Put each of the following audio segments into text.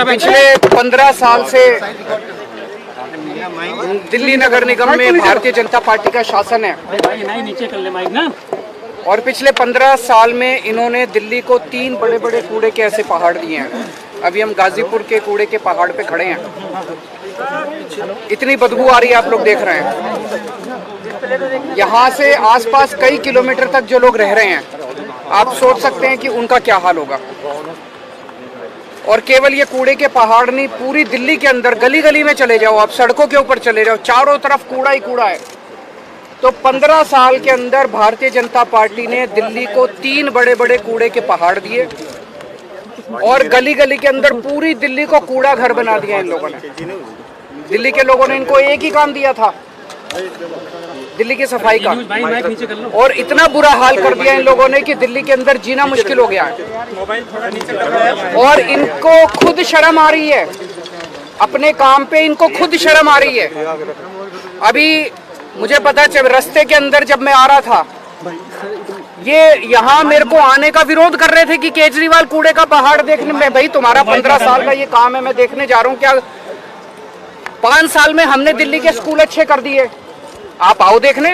पिछले 15 साल से दिल्ली नगर निगम में भारतीय जनता पार्टी का शासन है और पिछले 15 साल में इन्होंने दिल्ली को 3 बड़े बड़े कूड़े के ऐसे पहाड़ दिए हैं। अभी हम गाजीपुर के कूड़े के पहाड़ पे खड़े हैं। इतनी बदबू आ रही है, आप लोग देख रहे हैं। यहाँ से आसपास कई किलोमीटर तक जो लोग रह रहे हैं, आप सोच सकते हैं कि उनका क्या हाल होगा। और केवल ये कूड़े के पहाड़ नहीं, पूरी दिल्ली के अंदर गली गली में चले जाओ, आप सड़कों के ऊपर चले जाओ, चारों तरफ कूड़ा ही कूड़ा है। तो 15 साल के अंदर भारतीय जनता पार्टी ने दिल्ली को 3 बड़े बड़े कूड़े के पहाड़ दिए और गली गली के अंदर पूरी दिल्ली को कूड़ा घर बना दिया इन लोगों ने। दिल्ली के लोगों ने इनको एक ही काम दिया था, दिल्ली की सफाई का, और इतना बुरा हाल कर दिया इन लोगों ने कि दिल्ली के अंदर जीना मुश्किल हो गया है। और इनको खुद शर्म आ रही है, अपने काम पे इनको खुद शर्म आ रही है। अभी मुझे पता चल, रास्ते के अंदर जब मैं आ रहा था, ये यहाँ मेरे को आने का विरोध कर रहे थे कि केजरीवाल कूड़े का पहाड़ देखने में। भाई तुम्हारा 15 साल का ये काम है, मैं देखने जा रहा हूँ। क्या 5 साल में हमने दिल्ली के स्कूल अच्छे कर दिए, आप आओ देखने,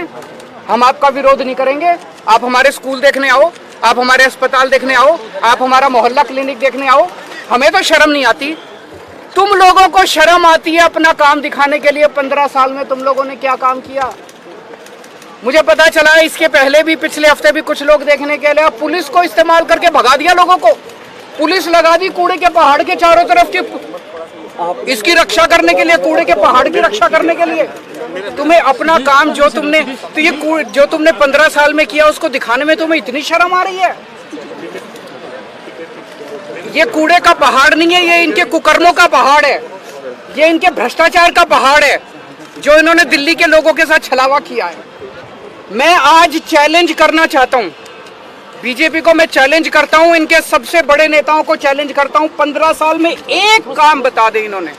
हम आपका विरोध नहीं करेंगे। आप हमारे स्कूल देखने आओ, आप हमारे अस्पताल देखने आओ, आप हमारा मोहल्ला क्लिनिक देखने आओ। हमें तो शर्म नहीं आती, तुम लोगों को शर्म आती है अपना काम दिखाने के लिए। 15 साल में तुम लोगों ने क्या काम किया? मुझे पता चला इसके पहले भी, पिछले हफ्ते भी कुछ लोग देखने के लिए पुलिस को इस्तेमाल करके भगा दिया लोगों को। पुलिस लगा दी कूड़े के पहाड़ के चारों तरफ की, इसकी रक्षा करने के लिए, कूड़े के पहाड़ की रक्षा करने के लिए। तुम्हें अपना काम जो तुमने, तो ये जो तुमने 15 साल में किया उसको दिखाने में तुम्हें इतनी शर्म आ रही है? ये कूड़े का पहाड़ नहीं है, ये इनके कुकर्मों का पहाड़ है, ये इनके भ्रष्टाचार का पहाड़ है जो इन्होंने दिल्ली के लोगों के साथ छलावा किया है। मैं आज चैलेंज करना चाहता हूं, बीजेपी को मैं चैलेंज करता हूं, इनके सबसे बड़े नेताओं को चैलेंज करता हूं। 15 साल में एक काम बता दे इन्होंने,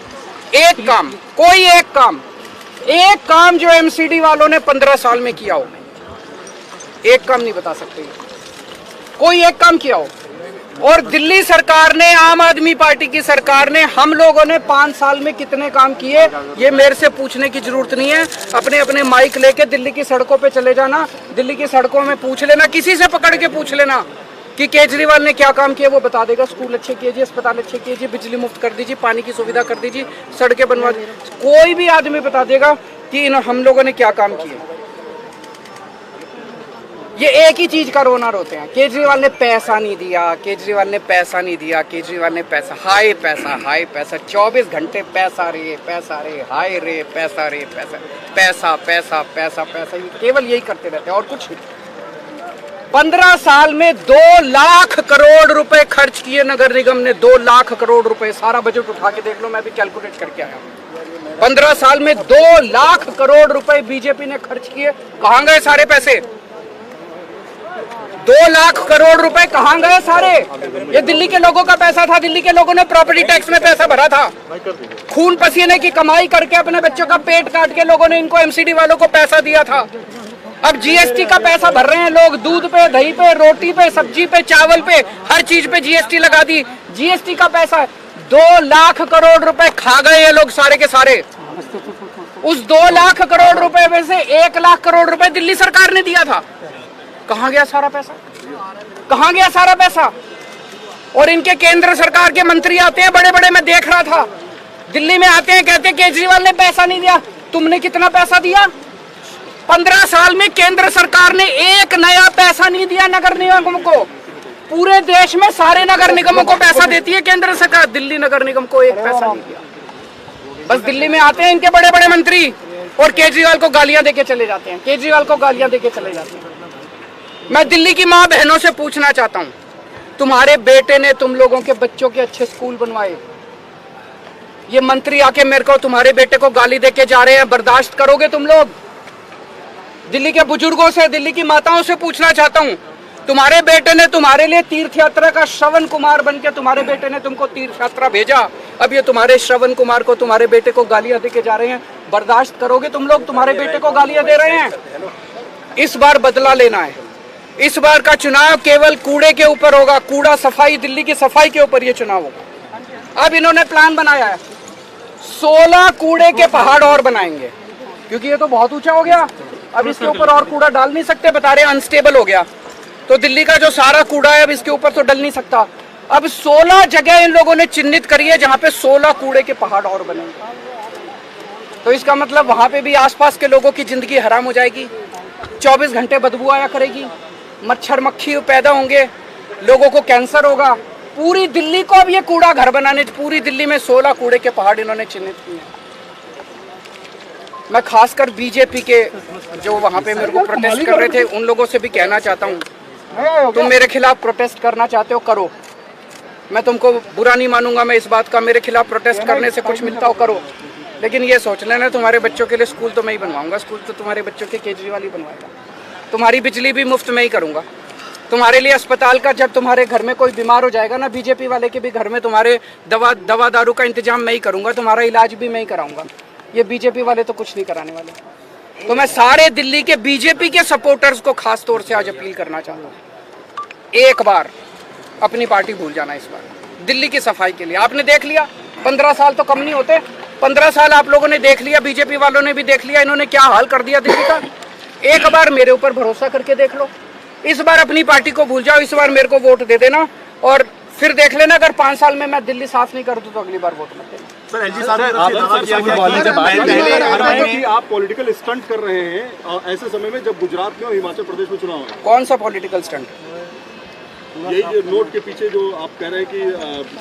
एक काम, कोई एक काम जो एमसीडी वालों ने 15 साल में किया हो। एक काम नहीं बता सकते, कोई एक काम किया हो। और दिल्ली सरकार ने, आम आदमी पार्टी की सरकार ने, हम लोगों ने 5 साल में कितने काम किए, ये मेरे से पूछने की जरूरत नहीं है। अपने अपने माइक लेके दिल्ली की सड़कों पे चले जाना, दिल्ली की सड़कों में पूछ लेना, किसी से पकड़ के पूछ लेना कि केजरीवाल ने क्या काम किया, वो बता देगा। स्कूल अच्छे कीजिए, अस्पताल अच्छे कीजिए, बिजली मुफ्त कर दीजिए, पानी की सुविधा कर दीजिए, सड़कें बनवा दीजिए, कोई भी आदमी बता देगा कि हम लोगों ने क्या काम किए। ये एक ही चीज का रोना रोते हैं, केजरीवाल ने पैसा नहीं दिया, केजरीवाल ने पैसा नहीं दिया, केजरीवाल ने पैसा, हाय पैसा, हाय पैसा, 24 घंटे पैसा रे, हाय रे, पैसा रे, पैसा, पैसा पैसा पैसा पैसा, केवल यही करते रहते हैं और कुछ नहीं। 15 साल में 2 लाख करोड़ रुपए खर्च किए नगर निगम ने, 2 लाख करोड़ रुपए। सारा बजट उठा के देख लो, मैं भी कैलकुलेट करके आया हूं। 15 साल में 2 लाख करोड़ रुपए बीजेपी ने खर्च किए। कहां गए सारे पैसे? 2 लाख करोड़ रुपए कहां गए सारे? ये दिल्ली के लोगों का पैसा था, दिल्ली के लोगों ने प्रॉपर्टी टैक्स में पैसा भरा था, खून पसीने की कमाई करके अपने बच्चों का पेट काट के लोगों ने इनको एमसीडी वालों को पैसा दिया था। अब जीएसटी का पैसा भर रहे हैं लोग, दूध पे, दही पे, रोटी पे, सब्जी पे, चावल पे, हर चीज पे जीएसटी लगा दी। जीएसटी का पैसा 2 लाख करोड़ रुपए खा गए ये लोग सारे के सारे। उस 2 लाख करोड़ रुपए में से 1 लाख करोड़ रुपए दिल्ली सरकार ने दिया था। कहां गया सारा पैसा? कहां गया सारा पैसा? और इनके केंद्र सरकार के मंत्री आते हैं बड़े बड़े, मैं देख रहा था, दिल्ली में आते हैं, कहते हैं केजरीवाल ने पैसा नहीं दिया। तुमने कितना पैसा दिया? 15 साल में केंद्र सरकार ने एक नया पैसा नहीं दिया नगर निगम को। पूरे देश में सारे नगर निगमों को पैसा देती है केंद्र सरकार, दिल्ली नगर निगम को एक पैसा नहीं दिया। बस दिल्ली में आते हैं इनके बड़े बड़े मंत्री और केजरीवाल को गालियां देके चले जाते हैं, केजरीवाल को गालियां देके चले जाते हैं। मैं दिल्ली की माँ बहनों से पूछना चाहता हूँ, तुम्हारे बेटे ने तुम लोगों के बच्चों के अच्छे स्कूल बनवाए, ये मंत्री आके मेरे को तुम्हारे बेटे को गाली देके जा रहे हैं, बर्दाश्त करोगे तुम लोग? दिल्ली के बुजुर्गों से, दिल्ली की माताओं से पूछना चाहता हूँ, तुम्हारे बेटे ने तुम्हारे लिए तीर्थ यात्रा का श्रवण कुमार बन के तुम्हारे बेटे ने तुमको तीर्थ यात्रा भेजा, अब ये तुम्हारे श्रवण कुमार को, तुम्हारे बेटे को गालियां देके जा रहे हैं, बर्दाश्त करोगे तुम लोग? तुम्हारे बेटे को गालियां दे रहे हैं। इस बार बदला लेना है, इस बार का चुनाव केवल कूड़े के ऊपर होगा, कूड़ा सफाई, दिल्ली की सफाई के ऊपर ये चुनाव होगा। अब इन्होंने प्लान बनाया है 16 कूड़े के पहाड़ और बनाएंगे, क्योंकि ये तो बहुत ऊंचा हो गया, अब इसके ऊपर और कूड़ा डाल नहीं सकते, बता रहे अनस्टेबल हो गया। तो दिल्ली का जो सारा कूड़ा है अब इसके ऊपर तो डल नहीं सकता। अब 16 जगह इन लोगों ने चिन्हित करी है जहां पे 16 कूड़े के पहाड़ और बनेंगे। तो इसका मतलब वहां पे भी आसपास के लोगों की जिंदगी हराम हो जाएगी, 24 घंटे बदबू आया करेगी, मच्छर मक्खी पैदा होंगे, लोगों को कैंसर होगा। पूरी दिल्ली को अब ये कूड़ा घर बनाने, पूरी दिल्ली में 16 कूड़े के पहाड़ इन्होंने चिन्हित किए हैं। मैं खासकर बीजेपी के जो वहां पे मेरे को प्रोटेस्ट कर रहे थे उन लोगों से भी कहना चाहता हूँ, तुम मेरे खिलाफ प्रोटेस्ट करना चाहते हो करो, मैं तुमको बुरा नहीं मानूंगा। मैं इस बात का, मेरे खिलाफ प्रोटेस्ट करने से कुछ मिलता हो करो, लेकिन ये सोच लेना तुम्हारे बच्चों के लिए स्कूल तो मैं ही बनवाऊंगा, स्कूल तो तुम्हारे बच्चों के केजरीवाल ही बनवाएगा, तुम्हारी बिजली भी मुफ्त में ही करूंगा, तुम्हारे लिए अस्पताल का, जब तुम्हारे घर में कोई बीमार हो जाएगा ना, बीजेपी वाले के भी घर में तुम्हारे दवा दारू का इंतजाम मैं ही करूंगा, तुम्हारा इलाज भी मैं ही कराऊंगा। ये बीजेपी वाले तो कुछ नहीं कराने वाले। तो मैं सारे दिल्ली के बीजेपी के सपोर्टर्स को खास तौर से आज अपील करना चाहता हूँ, एक बार अपनी पार्टी भूल जाना इस बार दिल्ली की सफाई के लिए। आपने देख लिया 15 साल तो कम नहीं होते, 15 साल आप लोगों ने देख लिया, बीजेपी वालों ने भी देख लिया इन्होंने क्या हाल कर दिया दिल्ली का। एक बार मेरे ऊपर भरोसा करके देख लो, इस बार अपनी पार्टी को भूल जाओ, इस बार मेरे को वोट दे देना और फिर देख लेना अगर 5 साल में मैं दिल्ली साफ नहीं कर दूं तो अगली बार वोट मत देना। सर एलजी साहब आप पॉलिटिकल स्टंट कर रहे हैं ऐसे समय में जब गुजरात में और हिमाचल प्रदेश में चुनाव है। कौन सा पॉलिटिकल स्टंट? यही जो नोट के पीछे जो आप कह रहे हैं कि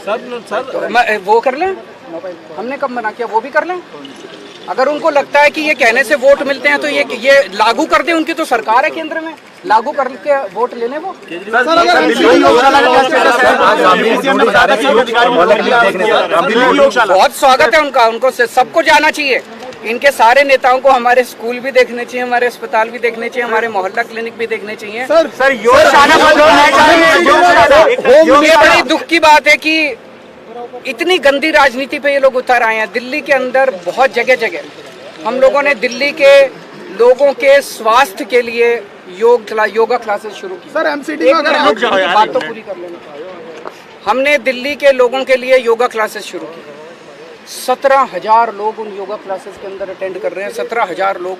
सर वो कर लें, हमने कब मना किया, वो भी कर लें। अगर उनको लगता है कि ये कहने से वोट मिलते हैं तो ये लागू कर दें, उनकी तो सरकार है केंद्र में, लागू करके वोट लेने वो। बहुत स्वागत है उनका, उनको सबको जाना चाहिए। इनके सारे नेताओं को हमारे स्कूल भी देखने चाहिए, हमारे अस्पताल भी देखने चाहिए, हमारे मोहल्ला क्लिनिक भी देखने चाहिए। सर ये बड़ी दुख की बात है कि इतनी गंदी राजनीति पे ये लोग उतर आए हैं। दिल्ली के अंदर बहुत जगह जगह हम लोगों ने दिल्ली के लोगों के स्वास्थ्य के लिए योगा क्लासेस शुरू की। सर एमसीडी में बात तो पूरी कर लेना। हमने दिल्ली के लोगों के लिए योगा क्लासेस शुरू की, 17,000 लोग उन योगा क्लासेस के अंदर अटेंड कर रहे हैं। 17,000 लोग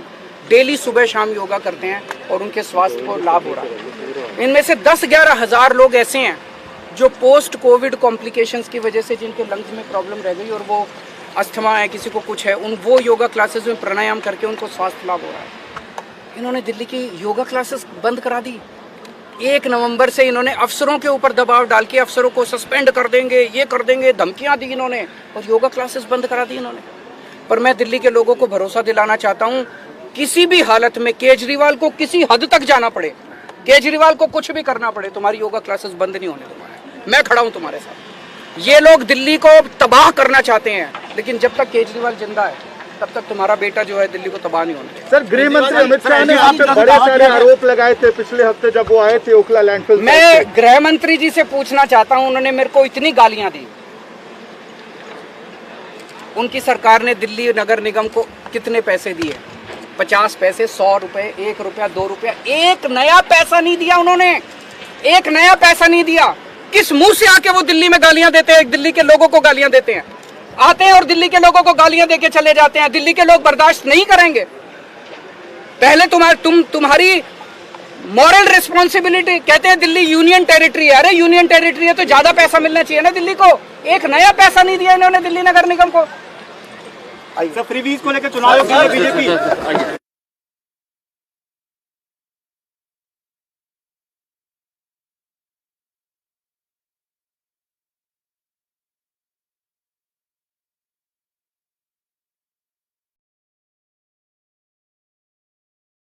डेली सुबह शाम योगा करते हैं और उनके स्वास्थ्य को लाभ हो रहा है। इनमें से 10-11 हज़ार लोग ऐसे हैं जो पोस्ट कोविड कॉम्प्लिकेशंस की वजह से जिनके लंग्स में प्रॉब्लम रह गई और वो अस्थमा है, किसी को कुछ है, वो योगा क्लासेस में प्राणायाम करके उनको स्वास्थ्य लाभ हो रहा है। इन्होंने दिल्ली की योगा क्लासेस बंद करा दी। 1 नवंबर से इन्होंने अफसरों के ऊपर दबाव डाल के अफसरों को सस्पेंड कर देंगे, ये कर देंगे, धमकियां दी इन्होंने और योगा क्लासेस बंद करा दी इन्होंने। पर मैं दिल्ली के लोगों को भरोसा दिलाना चाहता हूं, किसी भी हालत में केजरीवाल को किसी हद तक जाना पड़े, केजरीवाल को कुछ भी करना पड़े, तुम्हारी योगा क्लासेस बंद नहीं होने दूंगा। मैं खड़ा हूं तुम्हारे साथ। ये लोग दिल्ली को तबाह करना चाहते हैं, लेकिन जब तक केजरीवाल जिंदा है तब तक तुम्हारा बेटा जो है दिल्ली को तबाह नहीं होने। सर गृह मंत्री अमित शाह ने आप पे बड़े सारे आरोप लगाए थे पिछले हफ्ते जब वो आए थे ओखला लैंडफिल। मैं गृह मंत्री जी से पूछना चाहता हूं, उन्होंने मेरे को इतनी गालियां दी। उनकी सरकार ने दिल्ली नगर निगम को कितने पैसे दिए? 50 पैसे, 100 रुपए, 1 रुपया, 2 रुपया, एक नया पैसा नहीं दिया उन्होंने, एक नया पैसा नहीं दिया। किस मुंह से आके वो दिल्ली में गालियां देते हैं, दिल्ली के लोगों को गालियां देते हैं, आते हैं और दिल्ली के लोगों को गालियां देके चले जाते हैं। दिल्ली के लोग बर्दाश्त नहीं करेंगे। पहले तुम्हारी मॉरल रिस्पॉन्सिबिलिटी, कहते हैं दिल्ली यूनियन टेरिटरी है, अरे यूनियन टेरिटरी है तो ज्यादा पैसा मिलना चाहिए ना दिल्ली को। एक नया पैसा नहीं दिया इन्होंने दिल्ली नगर निगम को। फ्रीबीज को लेकर चुनाव बीजेपी